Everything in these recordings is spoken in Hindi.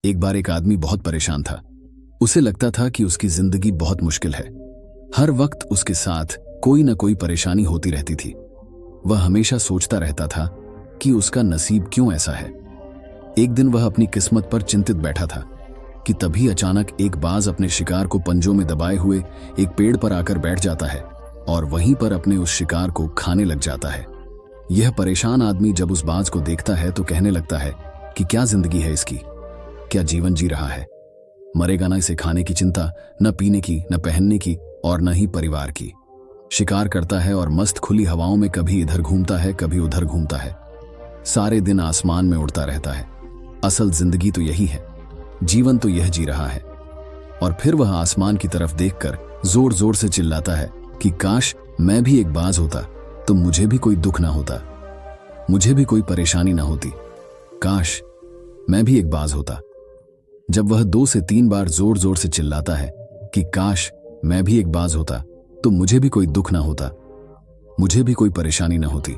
एक बार एक आदमी बहुत परेशान था। उसे लगता था कि उसकी जिंदगी बहुत मुश्किल है। हर वक्त उसके साथ कोई न कोई परेशानी होती रहती थी। वह हमेशा सोचता रहता था कि उसका नसीब क्यों ऐसा है। एक दिन वह अपनी किस्मत पर चिंतित बैठा था कि तभी अचानक एक बाज अपने शिकार को पंजों में दबाए हुए एक पेड़ पर आकर बैठ जाता है और वहीं पर अपने उस शिकार को खाने लग जाता है। यह परेशान आदमी जब उस बाज को देखता है तो कहने लगता है कि क्या जिंदगी है इसकी, क्या जीवन जी रहा है। मरेगा ना इसे खाने की चिंता, न पीने की, न पहनने की और न ही परिवार की। शिकार करता है और मस्त खुली हवाओं में कभी इधर घूमता है कभी उधर घूमता है। सारे दिन आसमान में उड़ता रहता है। असल जिंदगी तो यही है, जीवन तो यह जी रहा है। और फिर वह आसमान की तरफ देखकर जोर जोर से चिल्लाता है कि काश मैं भी एक बाज होता तो मुझे भी कोई दुख ना होता, मुझे भी कोई परेशानी ना होती। काश मैं भी एक बाज होता। जब वह 2 से 3 बार जोर जोर से चिल्लाता है कि काश मैं भी एक बाज होता तो मुझे भी कोई दुख ना होता, मुझे भी कोई परेशानी ना होती,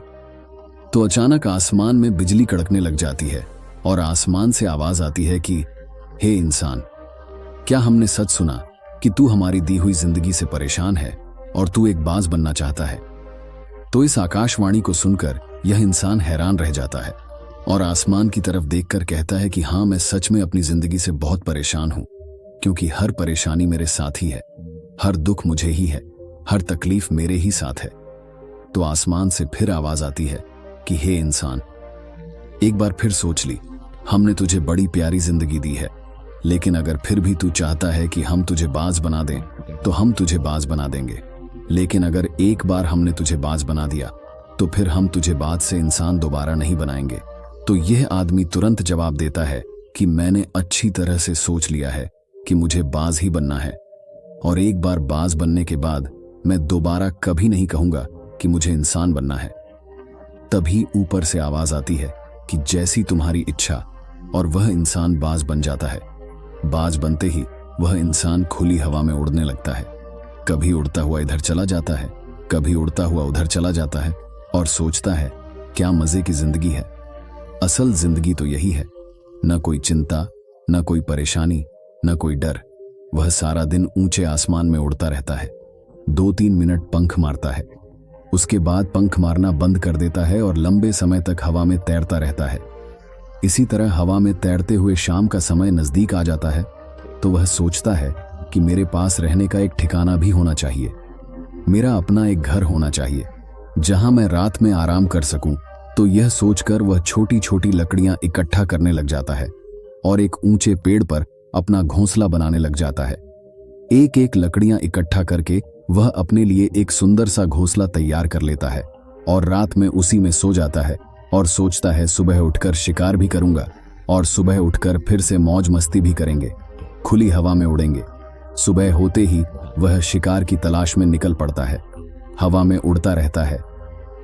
तो अचानक आसमान में बिजली कड़कने लग जाती है और आसमान से आवाज आती है कि हे इंसान, क्या हमने सच सुना कि तू हमारी दी हुई जिंदगी से परेशान है और तू एक बाज बनना चाहता है। तो इस आकाशवाणी को सुनकर यह इंसान हैरान रह जाता है और आसमान की तरफ देखकर कहता है कि हाँ, मैं सच में अपनी जिंदगी से बहुत परेशान हूं, क्योंकि हर परेशानी मेरे साथ ही है, हर दुख मुझे ही है, हर तकलीफ मेरे ही साथ है। तो आसमान से फिर आवाज आती है कि हे इंसान, एक बार फिर सोच ली, हमने तुझे बड़ी प्यारी जिंदगी दी है, लेकिन अगर फिर भी तू चाहता है कि हम तुझे बाज बना दें तो हम तुझे बाज बना देंगे। लेकिन अगर एक बार हमने तुझे बाज बना दिया तो फिर हम तुझे बाज से इंसान दोबारा नहीं बनाएंगे। तो यह आदमी तुरंत जवाब देता है कि मैंने अच्छी तरह से सोच लिया है कि मुझे बाज ही बनना है, और एक बार बाज बनने के बाद मैं दोबारा कभी नहीं कहूंगा कि मुझे इंसान बनना है। तभी ऊपर से आवाज आती है कि जैसी तुम्हारी इच्छा, और वह इंसान बाज बन जाता है। बाज बनते ही वह इंसान खुली हवा में उड़ने लगता है। कभी उड़ता हुआ इधर चला जाता है, कभी उड़ता हुआ उधर चला जाता है और सोचता है क्या मजे की जिंदगी है। असल जिंदगी तो यही है, न कोई चिंता, न कोई परेशानी, न कोई डर। वह सारा दिन ऊंचे आसमान में उड़ता रहता है, 2-3 मिनट पंख मारता है, उसके बाद पंख मारना बंद कर देता है और लंबे समय तक हवा में तैरता रहता है। इसी तरह हवा में तैरते हुए शाम का समय नजदीक आ जाता है तो वह सोचता है कि मेरे पास रहने का एक ठिकाना भी होना चाहिए, मेरा अपना एक घर होना चाहिए जहां मैं रात में आराम कर सकूं। तो यह सोचकर वह छोटी छोटी लकड़ियां इकट्ठा करने लग जाता है और एक ऊंचे पेड़ पर अपना घोंसला बनाने लग जाता है। एक एक लकड़ियां इकट्ठा करके वह अपने लिए एक सुंदर सा घोंसला तैयार कर लेता है और रात में उसी में सो जाता है और सोचता है सुबह उठकर शिकार भी करूंगा और सुबह उठकर फिर से मौज मस्ती भी करेंगे, खुली हवा में उड़ेंगे। सुबह होते ही वह शिकार की तलाश में निकल पड़ता है। हवा में उड़ता रहता है,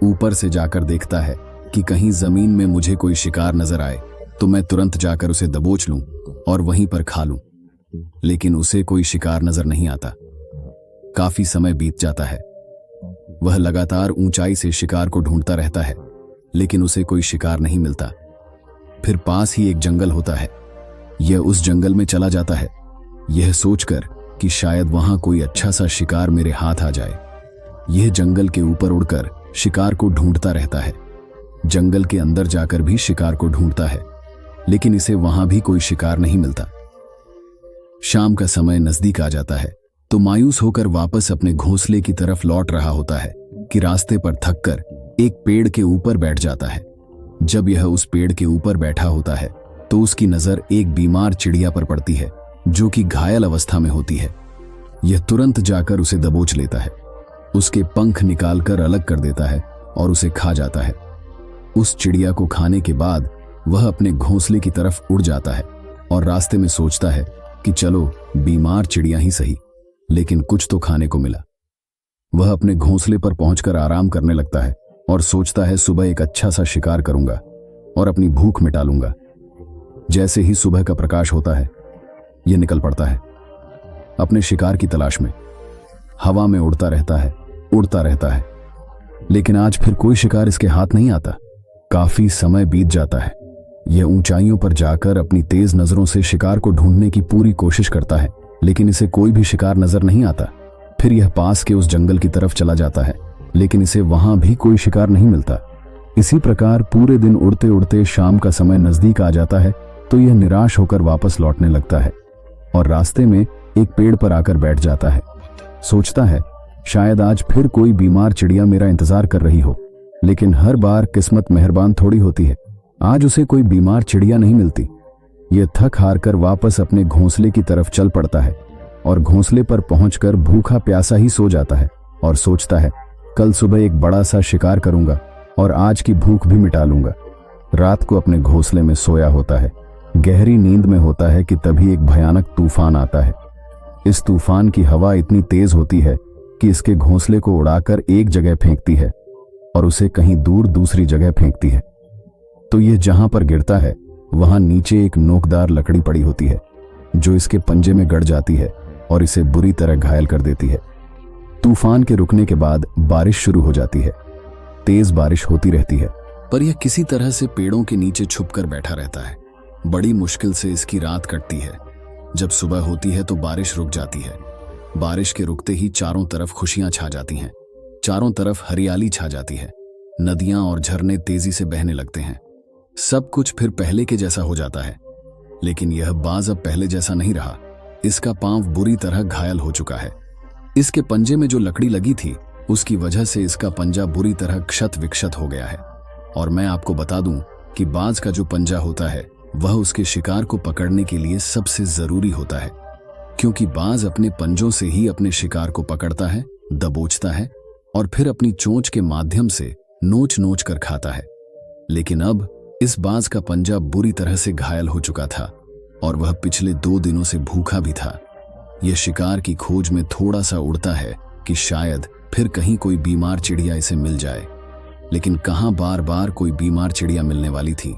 ऊपर से जाकर देखता है कि कहीं जमीन में मुझे कोई शिकार नजर आए तो मैं तुरंत जाकर उसे दबोच लूं और वहीं पर खा लूं। लेकिन उसे कोई शिकार नजर नहीं आता। काफी समय बीत जाता है। वह लगातार ऊंचाई से शिकार को ढूंढता रहता है, लेकिन उसे कोई शिकार नहीं मिलता। फिर पास ही एक जंगल होता है। यह उस जंगल में चला जाता है, यह सोचकर कि शायद वहां कोई अच्छा सा शिकार मेरे हाथ आ जाए। यह जंगल के ऊपर उड़कर शिकार को ढूंढता रहता है। जंगल के अंदर जाकर भी शिकार को ढूंढता है, लेकिन इसे वहां भी कोई शिकार नहीं मिलता। शाम का समय नजदीक आ जाता है तो मायूस होकर वापस अपने घोंसले की तरफ लौट रहा होता है कि रास्ते पर थककर एक पेड़ के ऊपर बैठ जाता है। जब यह उस पेड़ के ऊपर बैठा होता है तो उसकी नजर एक बीमार चिड़िया पर पड़ती है जो कि घायल अवस्था में होती है। यह तुरंत जाकर उसे दबोच लेता है, उसके पंख निकालकर अलग कर देता है और उसे खा जाता है। उस चिड़िया को खाने के बाद वह अपने घोंसले की तरफ उड़ जाता है और रास्ते में सोचता है कि चलो बीमार चिड़िया ही सही, लेकिन कुछ तो खाने को मिला। वह अपने घोंसले पर पहुंचकर आराम करने लगता है और सोचता है सुबह एक अच्छा सा शिकार करूंगा और अपनी भूख मिटा लूंगा। जैसे ही सुबह का प्रकाश होता है यह निकल पड़ता है अपने शिकार की तलाश में। हवा में उड़ता रहता है, लेकिन आज फिर कोई शिकार इसके हाथ नहीं आता। काफी समय बीत जाता है। यह ऊंचाइयों पर जाकर अपनी तेज नजरों से शिकार को ढूंढने की पूरी कोशिश करता है, लेकिन इसे कोई भी शिकार नजर नहीं आता। फिर यह पास के उस जंगल की तरफ चला जाता है, लेकिन इसे वहां भी कोई शिकार नहीं मिलता। इसी प्रकार पूरे दिन उड़ते उड़ते शाम का समय नजदीक आ जाता है तो यह निराश होकर वापस लौटने लगता है और रास्ते में एक पेड़ पर आकर बैठ जाता है। सोचता है शायद आज फिर कोई बीमार चिड़िया मेरा इंतजार कर रही हो, लेकिन हर बार किस्मत मेहरबान थोड़ी होती है। आज उसे कोई बीमार चिड़िया नहीं मिलती। यह थक हार कर वापस अपने घोंसले की तरफ चल पड़ता है और घोंसले पर पहुंचकर भूखा प्यासा ही सो जाता है और सोचता है कल सुबह एक बड़ा सा शिकार करूंगा और आज की भूख भी मिटा लूंगा। रात को अपने घोंसले में सोया होता है, गहरी नींद में होता है कि तभी एक भयानक तूफान आता है। इस तूफान की हवा इतनी तेज होती है कि इसके घोंसले को उड़ाकर एक जगह फेंकती है और उसे कहीं दूर दूसरी जगह फेंकती है। तो यह जहां पर गिरता है वहां नीचे एक नोकदार लकड़ी पड़ी होती है जो इसके पंजे में गड़ जाती है और इसे बुरी तरह घायल कर देती है। तूफान के रुकने के बाद बारिश शुरू हो जाती है। तेज बारिश होती रहती है, पर यह किसी तरह से पेड़ों के नीचे छुपकर बैठा रहता है। बड़ी मुश्किल से इसकी रात कटती है। जब सुबह होती है तो बारिश रुक जाती है। बारिश के रुकते ही चारों तरफ खुशियां छा जाती हैं, चारों तरफ हरियाली छा जाती है। नदियां और झरने तेजी से बहने लगते हैं। सब कुछ फिर पहले के जैसा हो जाता है, लेकिन यह बाज अब पहले जैसा नहीं रहा। इसका पांव बुरी तरह घायल हो चुका है। इसके पंजे में जो लकड़ी लगी थी उसकी वजह से इसका पंजा बुरी तरह क्षत विक्षत हो गया है। और मैं आपको बता दूं कि बाज का जो पंजा होता है वह उसके शिकार को पकड़ने के लिए सबसे जरूरी होता है, क्योंकि बाज अपने पंजों से ही अपने शिकार को पकड़ता है, दबोचता है और फिर अपनी चोंच के माध्यम से नोच नोच कर खाता है। लेकिन अब इस बाज का पंजा बुरी तरह से घायल हो चुका था और वह पिछले 2 दिनों से भूखा भी था। यह शिकार की खोज में थोड़ा सा उड़ता है कि शायद फिर कहीं कोई बीमार चिड़िया इसे मिल जाए, लेकिन कहां बार बार कोई बीमार चिड़िया मिलने वाली थी।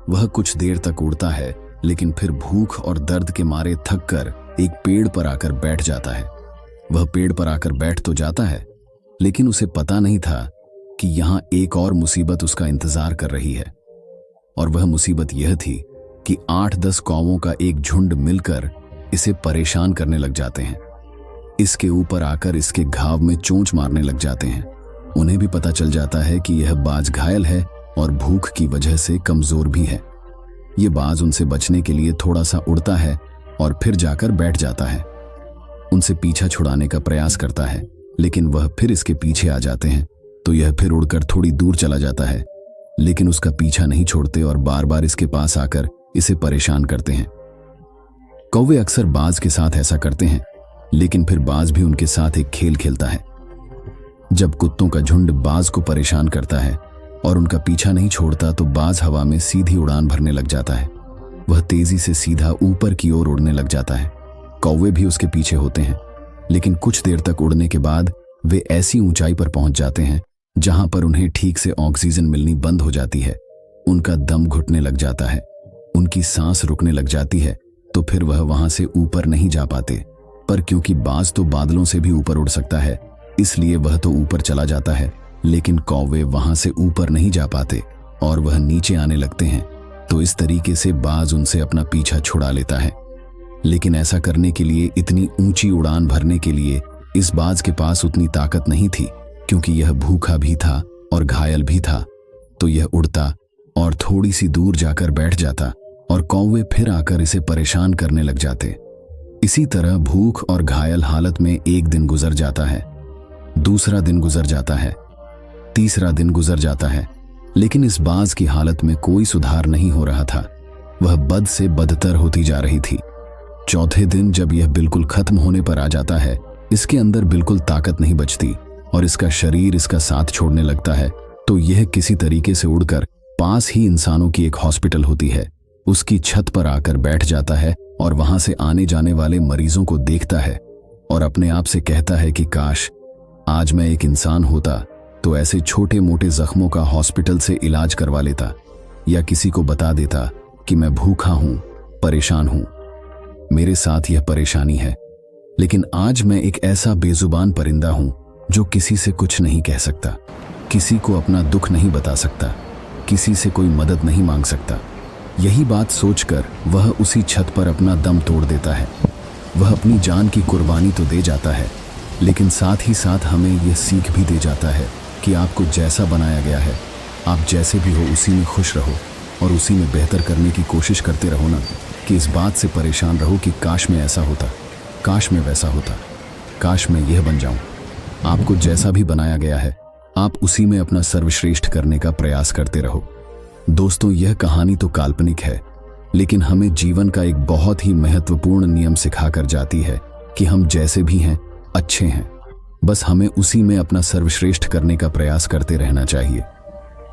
वह कुछ देर तक उड़ता है, लेकिन फिर भूख और दर्द के मारे थक कर एक पेड़ पर आकर बैठ जाता है। वह पेड़ पर आकर बैठ तो जाता है, लेकिन उसे पता नहीं था कि यहां एक और मुसीबत उसका इंतजार कर रही है। और वह मुसीबत यह थी कि 8-10 कौवों का एक झुंड मिलकर इसे परेशान करने लग जाते हैं। इसके ऊपर आकर इसके घाव में चोंच मारने लग जाते हैं। उन्हें भी पता चल जाता है कि यह बाज घायल है और भूख की वजह से कमजोर भी है। यह बाज उनसे बचने के लिए थोड़ा सा उड़ता है और फिर जाकर बैठ जाता है। उनसे पीछा छुड़ाने का प्रयास करता है, लेकिन वह फिर इसके पीछे आ जाते हैं। तो यह फिर उड़कर थोड़ी दूर चला जाता है, लेकिन उसका पीछा नहीं छोड़ते और बार बार इसके पास आकर इसे परेशान करते हैं। कौवे अक्सर बाज के साथ ऐसा करते हैं, लेकिन फिर बाज भी उनके साथ एक खेल खेलता है। जब कुत्तों का झुंड बाज को परेशान करता है और उनका पीछा नहीं छोड़ता तो बाज हवा में सीधी उड़ान भरने लग जाता है। वह तेजी से सीधा ऊपर की ओर उड़ने लग जाता है। कौवे भी उसके पीछे होते हैं, लेकिन कुछ देर तक उड़ने के बाद वे ऐसी ऊंचाई पर पहुंच जाते हैं जहां पर उन्हें ठीक से ऑक्सीजन मिलनी बंद हो जाती है। उनका दम घुटने लग जाता है, उनकी सांस रुकने लग जाती है। तो फिर वह वहां से ऊपर नहीं जा पाते, पर क्योंकि बाज तो बादलों से भी ऊपर उड़ सकता है, इसलिए वह तो ऊपर चला जाता है, लेकिन कौवे वहां से ऊपर नहीं जा पाते और वह नीचे आने लगते हैं। तो इस तरीके से बाज उनसे अपना पीछा छुड़ा लेता है। लेकिन ऐसा करने के लिए, इतनी ऊंची उड़ान भरने के लिए इस बाज के पास उतनी ताकत नहीं थी, क्योंकि यह भूखा भी था और घायल भी था। तो यह उड़ता और थोड़ी सी दूर जाकर बैठ जाता और कौवे फिर आकर इसे परेशान करने लग जाते। इसी तरह भूख और घायल हालत में एक दिन गुजर जाता है, दूसरा दिन गुजर जाता है, तीसरा दिन गुजर जाता है, लेकिन इस बाज की हालत में कोई सुधार नहीं हो रहा था। वह बद से बदतर होती जा रही थी। चौथे दिन जब यह बिल्कुल खत्म होने पर आ जाता है, इसके अंदर बिल्कुल ताकत नहीं बचती और इसका शरीर इसका साथ छोड़ने लगता है। तो यह किसी तरीके से उड़कर पास ही इंसानों की एक हॉस्पिटल होती है, उसकी छत पर आकर बैठ जाता है और वहां से आने जाने वाले मरीजों को देखता है और अपने आप से कहता है कि काश आज मैं एक इंसान होता तो ऐसे छोटे मोटे जख्मों का हॉस्पिटल से इलाज करवा लेता, या किसी को बता देता कि मैं भूखा हूं, परेशान हूं, मेरे साथ यह परेशानी है। लेकिन आज मैं एक ऐसा बेजुबान परिंदा हूं जो किसी से कुछ नहीं कह सकता, किसी को अपना दुख नहीं बता सकता, किसी से कोई मदद नहीं मांग सकता। यही बात सोचकर वह उसी छत पर अपना दम तोड़ देता है। वह अपनी जान की कुर्बानी तो दे जाता है, लेकिन साथ ही साथ हमें यह सीख भी दे जाता है कि आपको जैसा बनाया गया है, आप जैसे भी हो उसी में खुश रहो और उसी में बेहतर करने की कोशिश करते रहो ना कि इस बात से परेशान रहो कि काश में ऐसा होता, काश में वैसा होता, काश मैं यह बन जाऊं। आपको जैसा भी बनाया गया है, आप उसी में अपना सर्वश्रेष्ठ करने का प्रयास करते रहो। दोस्तों, यह कहानी तो काल्पनिक है, लेकिन हमें जीवन का एक बहुत ही महत्वपूर्ण नियम सिखाकर जाती है कि हम जैसे भी हैं अच्छे हैं, बस हमें उसी में अपना सर्वश्रेष्ठ करने का प्रयास करते रहना चाहिए।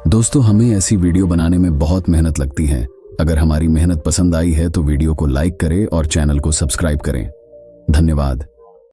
दोस्तों, हमें ऐसी वीडियो बनाने में बहुत मेहनत लगती है। अगर हमारी मेहनत पसंद आई है तो वीडियो को लाइक करें और चैनल को सब्सक्राइब करें। धन्यवाद।